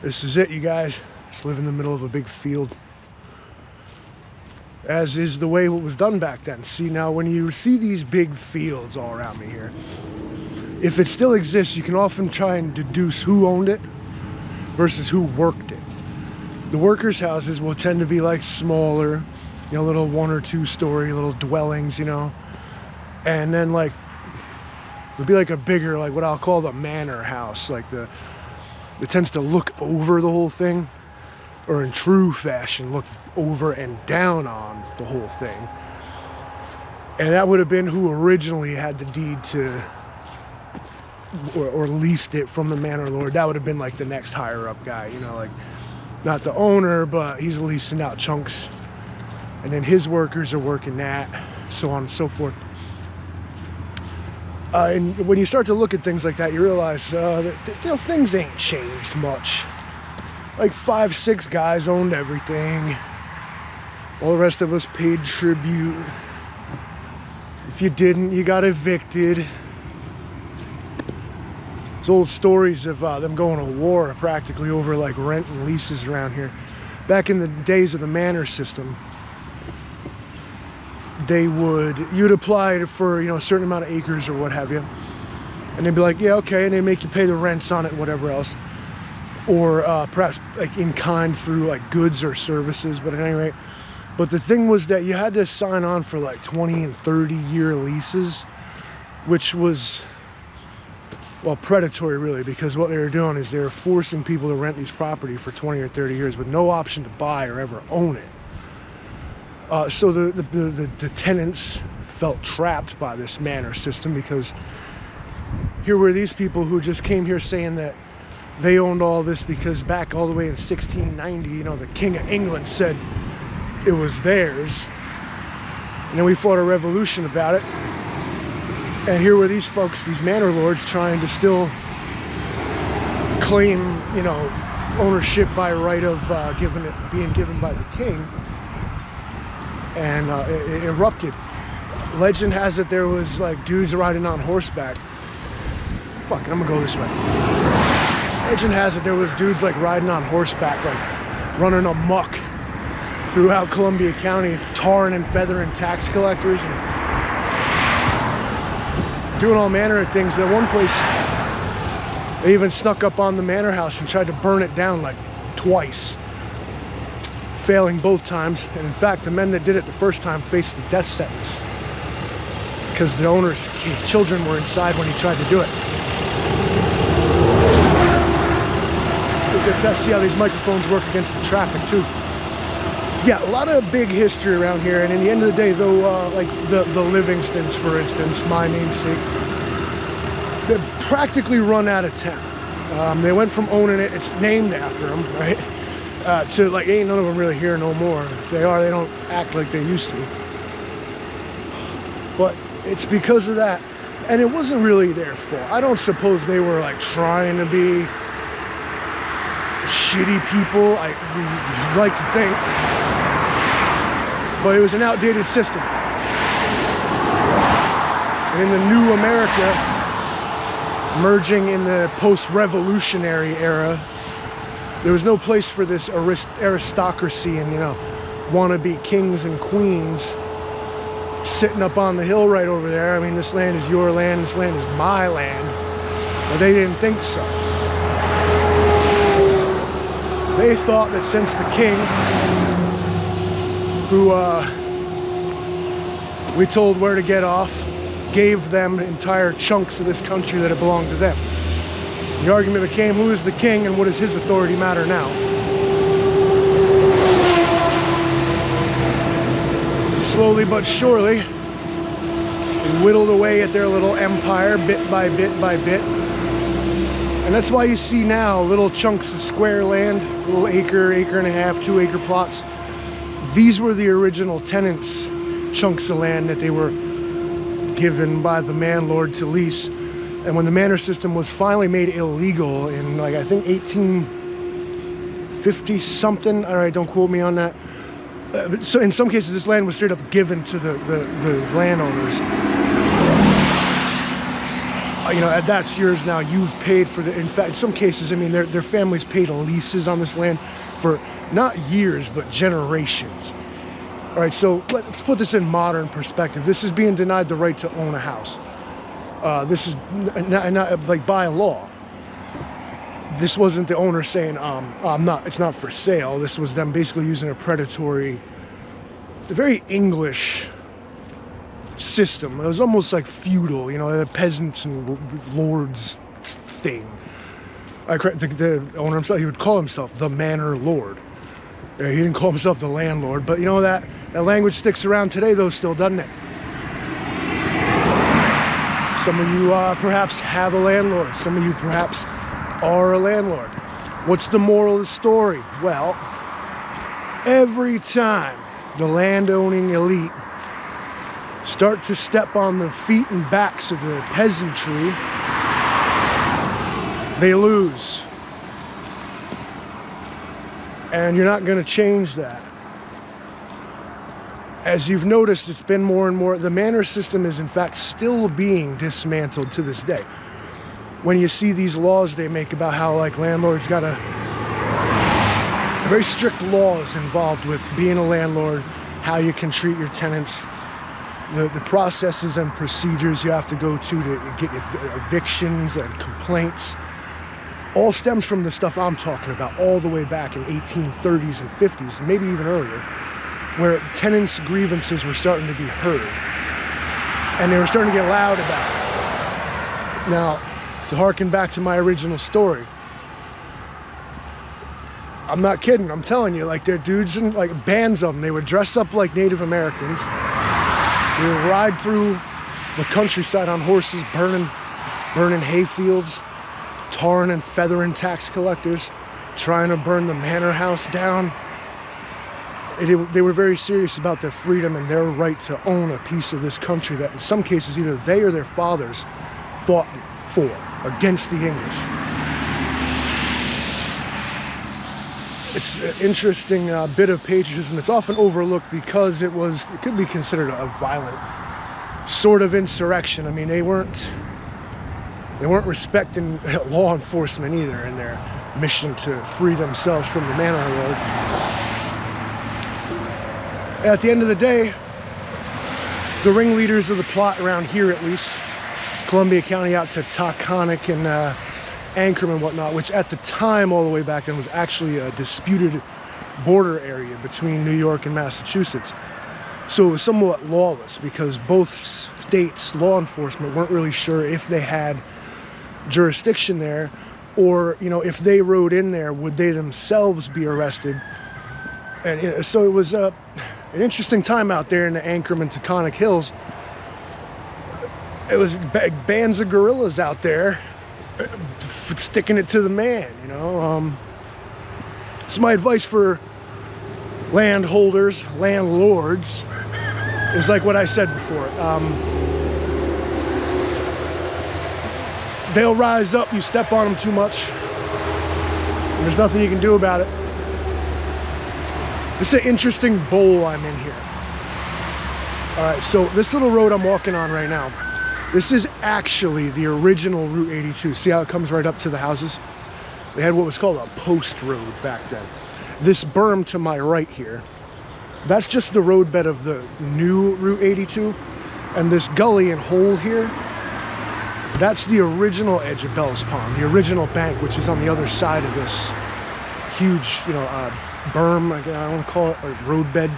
This is it, you guys. Just live in the middle of a big field. As is the way it was done back then. See, now when you see these big fields all around me here, if it still exists, you can often try and deduce who owned it versus who worked it. The workers' houses will tend to be like smaller, you know, little 1 or 2 story little dwellings, you know, and then like it'll be like a bigger, like what I'll call the manor house, like it tends to look over the whole thing, or in true fashion look over and down on the whole thing. And that would have been who originally had the deed to or leased it from the manor lord. That would have been like the next higher up guy, you know, like not the owner, but he's leasing out chunks, and then his workers are working that, so on and so forth. And when you start to look at things like that, you realize that, you know, things ain't changed much. Like 5, 6 guys owned everything. All the rest of us paid tribute. If you didn't, you got evicted. There's old stories of them going to war practically over like rent and leases around here. Back in the days of the manor system, you'd apply for, you know, a certain amount of acres or what have you, and they'd be like, yeah, okay, and they make you pay the rents on it and whatever else, or perhaps like in kind through like goods or services. But at any rate, but the thing was that you had to sign on for like 20 and 30-year leases, which was, well, predatory really, because what they were doing is they were forcing people to rent these property for 20 or 30 years with no option to buy or ever own it. So the tenants felt trapped by this manor system, because here were these people who just came here saying that they owned all this because back all the way in 1690, you know, the King of England said it was theirs. And then we fought a revolution about it. And here were these folks, these manor lords, trying to still claim, you know, ownership by right of being given by the king. And it erupted. Legend has it there was like dudes riding on horseback. Fuck it, I'm gonna go this way. Legend has it there was dudes like riding on horseback, like running amok throughout Columbia County, tarring and feathering tax collectors and doing all manner of things. At one place, they even snuck up on the manor house and tried to burn it down like twice, failing both times. And in fact, the men that did it the first time faced the death sentence because the owner's children were inside when he tried to do it. We'll get to see how these microphones work against the traffic too. Yeah, a lot of big history around here, and in the end of the day, though, like the Livingstons, for instance, my namesake, they practically run out of town. They went from owning it, it's named after them, right? To like, ain't none of them really here no more. If they are, they don't act like they used to. But it's because of that, and it wasn't really their fault. I don't suppose they were like trying to be shitty people. You'd like to think, but it was an outdated system. And in the new America, merging in the post-revolutionary era, there was no place for this aristocracy and, you know, wannabe kings and queens sitting up on the hill right over there. I mean, this land is your land, this land is my land. But they didn't think so. They thought that since the king, who we told where to get off, gave them entire chunks of this country that had belonged to them. The argument became, who is the king and what does his authority matter now? Slowly but surely, they whittled away at their little empire bit by bit by bit. And that's why you see now little chunks of square land, little acre, acre and a half, 2 acre plots. These were the original tenants' chunks of land that they were given by the landlord to lease. And when the manor system was finally made illegal in, like, I think 1850 something, all right, don't quote me on that. So in some cases, this land was straight up given to the landowners. that's yours now. You've paid for in fact, in some cases, I mean, their families paid leases on this land for not years, but generations. All right, so let's put this in modern perspective. This is being denied the right to own a house. This is not like by law. This wasn't the owner saying, it's not for sale. This was them basically using a predatory, very English system. It was almost like feudal, the peasants and lords thing. The owner himself, he would call himself the Manor Lord. He didn't call himself the landlord, but that language sticks around today though still, doesn't it? Some of you perhaps have a landlord. Some of you perhaps are a landlord. What's the moral of the story? Well, every time the landowning elite start to step on the feet and backs of the peasantry, they lose. And you're not going to change that. As you've noticed, it's been more and more, the manor system is in fact still being dismantled to this day. When you see these laws they make about how landlords got very strict laws involved with being a landlord, how you can treat your tenants, the processes and procedures you have to go to get evictions and complaints, all stems from the stuff I'm talking about all the way back in 1830s and 50s, and maybe even earlier, where tenants' grievances were starting to be heard. And they were starting to get loud about it. Now, to harken back to my original story, I'm not kidding, I'm telling you, they're dudes and bands of them, they would dress up like Native Americans, they would ride through the countryside on horses, burning hay fields, tarring and feathering tax collectors, trying to burn the manor house down. They were very serious about their freedom and their right to own a piece of this country that in some cases either they or their fathers fought for against the English. It's an interesting bit of patriotism. It's often overlooked because it could be considered a violent sort of insurrection. I mean, they weren't respecting law enforcement either in their mission to free themselves from the manor lord. At the end of the day, the ringleaders of the plot around here, at least, Columbia County out to Taconic and Ancrum and whatnot, which at the time, all the way back then, was actually a disputed border area between New York and Massachusetts. So it was somewhat lawless because both states' law enforcement weren't really sure if they had jurisdiction there, or if they rode in there, would they themselves be arrested? And so it was an interesting time out there in the Ancrum and Taconic Hills. It was bands of guerrillas out there sticking it to the man, So my advice for landholders, landlords, is like what I said before. They'll rise up, you step on them too much, and there's nothing you can do about it. This is an interesting bowl I'm in here. All right, so this little road I'm walking on right now, this is actually the original Route 82. See how it comes right up to the houses? They had what was called a post road back then. This berm to my right here, that's just the roadbed of the new Route 82. And this gully and hole here, that's the original edge of Bell's Pond, the original bank, which is on the other side of this huge, berm, I want to call it, or roadbed.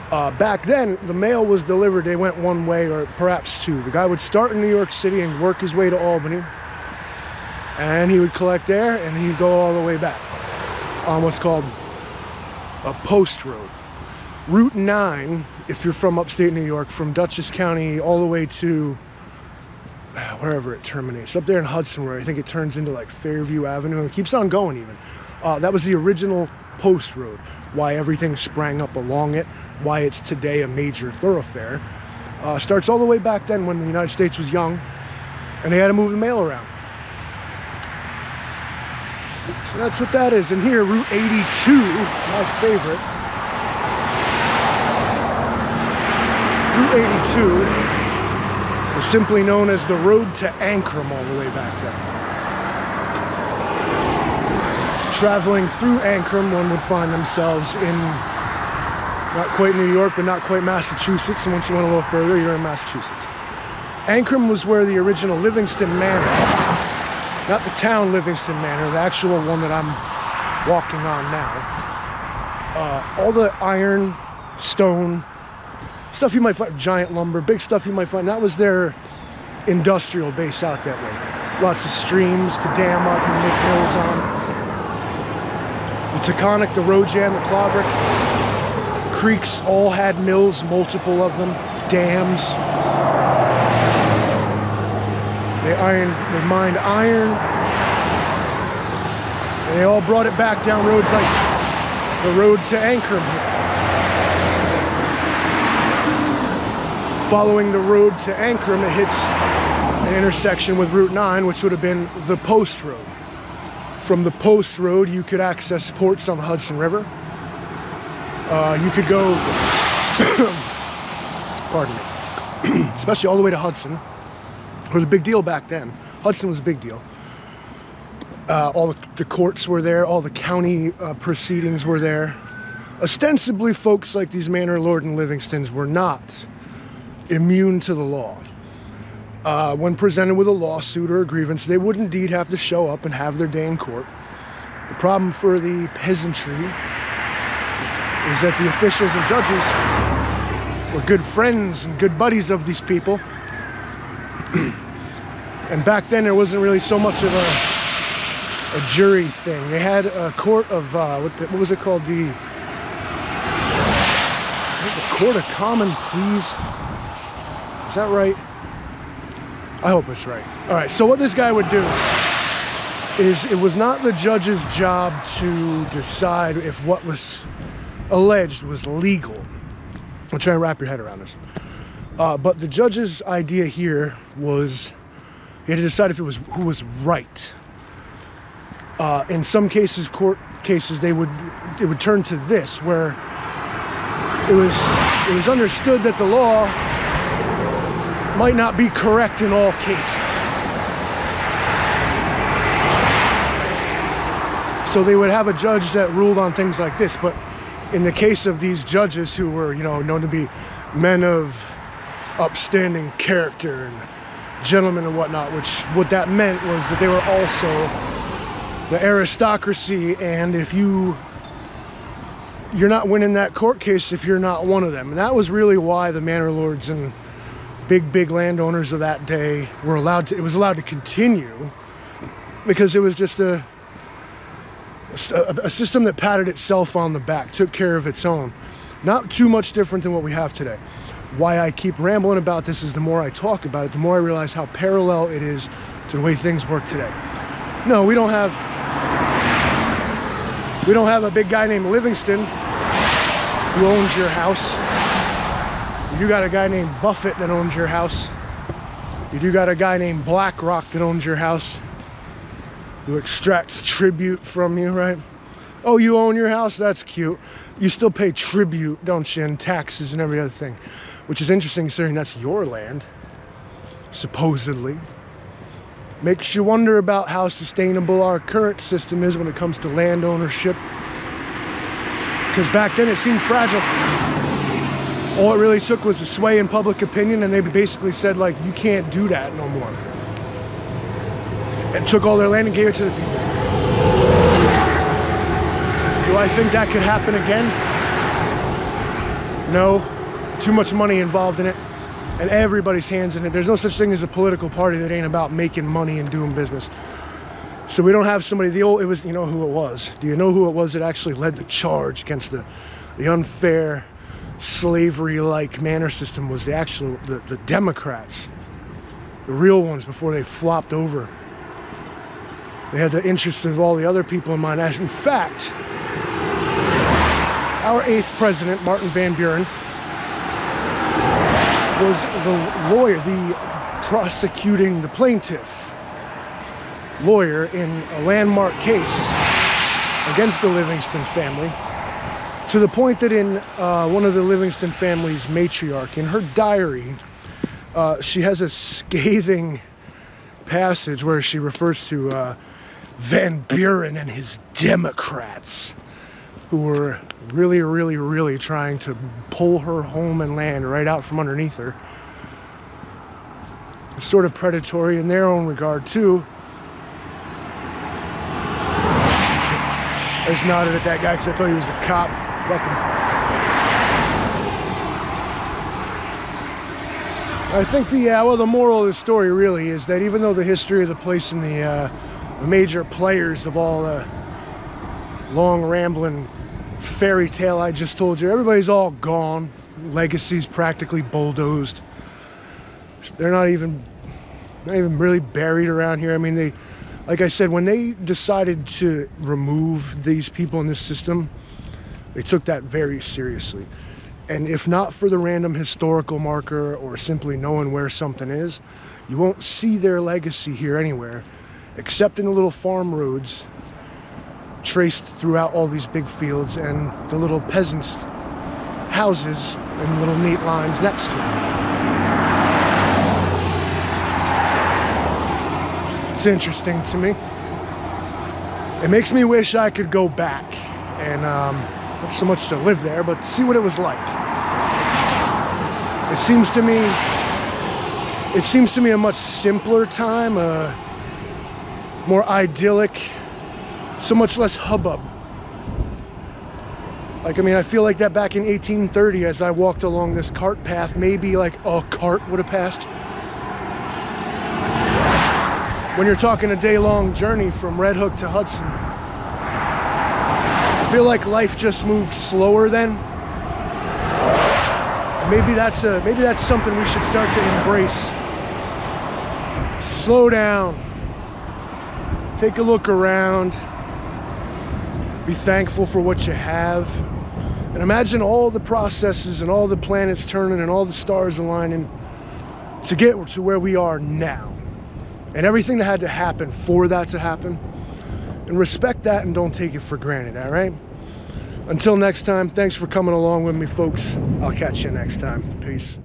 Back then, the mail was delivered, they went one way or perhaps two. The guy would start in New York City and work his way to Albany, and he would collect there, and he'd go all the way back on what's called a post road. Route 9, if you're from upstate New York, from Dutchess County all the way to wherever it terminates, up there in Hudson, where I think it turns into Fairview Avenue, and it keeps on going even. That was the original post road, why everything sprang up along it, why it's today a major thoroughfare. Starts all the way back then when the United States was young, and they had to move the mail around. So that's what that is. And here, Route 82, my favorite. Route 82 was simply known as the road to Ancram all the way back then. Traveling through Ancram, one would find themselves in not quite New York, but not quite Massachusetts, and once you went a little further, you're in Massachusetts. Ancram was where the original Livingston Manor, not the town Livingston Manor, the actual one that I'm walking on now. All the iron, stone, stuff you might find, giant lumber, big stuff you might find, that was their industrial base out that way. Lots of streams to dam up and make mills on. The Taconic, the Rojan, the Claverick, creeks all had mills, multiple of them, dams. They mined iron, and they all brought it back down roads like the road to Ancram here. Following the road to Ancram, it hits an intersection with Route 9, which would have been the Post Road. From the Post Road, you could access ports on the Hudson River. You could go, pardon me, especially all the way to Hudson. It was a big deal back then. Hudson was a big deal. All the courts were there, all the county proceedings were there. Ostensibly, folks like these Manor, Lord, and Livingstons were not immune to the law. When presented with a lawsuit or a grievance, they would indeed have to show up and have their day in court. The problem for the peasantry is that the officials and judges were good friends and good buddies of these people. And back then there wasn't really so much of a jury thing. They had a court of, what was it called? The Court of Common Pleas. Is that right? I hope it's right. All right, so what this guy would do is, it was not the judge's job to decide if what was alleged was legal. I'm trying to wrap your head around this. But the judge's idea here was he had to decide if it was who was right. In some cases, court cases, it would turn to this, where it was understood that the law might not be correct in all cases. So they would have a judge that ruled on things like this. But in the case of these judges who were, known to be men of upstanding character and gentlemen and whatnot, what that meant was that they were also the aristocracy, and if you're not winning that court case if you're not one of them. And that was really why the manor lords and big landowners of that day were allowed to continue, because it was just a system that patted itself on the back, took care of its own. Not too much different than what we have today. Why I keep rambling about this is the more I talk about it, the more I realize how parallel it is to the way things work today. No, we don't have a big guy named Livingston who owns your house. You do got a guy named Buffett that owns your house. You do got a guy named BlackRock that owns your house, who extracts tribute from you, right? Oh, you own your house? That's cute. You still pay tribute, don't you, and taxes and every other thing, which is interesting considering that's your land, supposedly. Makes you wonder about how sustainable our current system is when it comes to land ownership, because back then it seemed fragile. All it really took was a sway in public opinion, and they basically said, like, you can't do that no more. And took all their land and gave it to the people. Do I think that could happen again? No. Too much money involved in it, and everybody's hands in it. There's no such thing as a political party that ain't about making money and doing business. So we don't have somebody, you know who it was? Do you know who it was that actually led the charge against the unfair slavery-like manor system? Was the Democrats, the real ones, before they flopped over. They had the interests of all the other people in mind. In fact, our 8th president, Martin Van Buren, was the lawyer, the plaintiff lawyer in a landmark case against the Livingston family, to the point that in one of the Livingston family's matriarch, in her diary, She has a scathing passage where she refers to Van Buren and his Democrats, who were really trying to pull her home and land right out from underneath her. It's sort of predatory in their own regard too. I just nodded at that guy because I thought he was a cop. Fuck him. I think the moral of the story really is that even though the history of the place and the major players of all the long rambling fairy tale I just told you, everybody's all gone. Legacy's practically bulldozed. They're not even really buried around here. I mean, they, like I said, when they decided to remove these people in this system, they took that very seriously. And if not for the random historical marker or simply knowing where something is, you won't see their legacy here anywhere, except in the little farm roads traced throughout all these big fields and the little peasants' houses and little neat lines next to them. It's interesting to me. It makes me wish I could go back and not so much to live there, but see what it was like. It seems to me a much simpler time, a more idyllic, so much less hubbub. Like, I mean, I feel like that back in 1830 as I walked along this cart path, maybe like a cart would have passed. When you're talking a day-long journey from Red Hook to Hudson, I feel like life just moved slower then. Maybe that's something we should start to embrace. Slow down. Take a look around. Be thankful for what you have. And imagine all the processes and all the planets turning and all the stars aligning to get to where we are now. And everything that had to happen for that to happen. And respect that and don't take it for granted, all right? Until next time, thanks for coming along with me, folks. I'll catch you next time. Peace.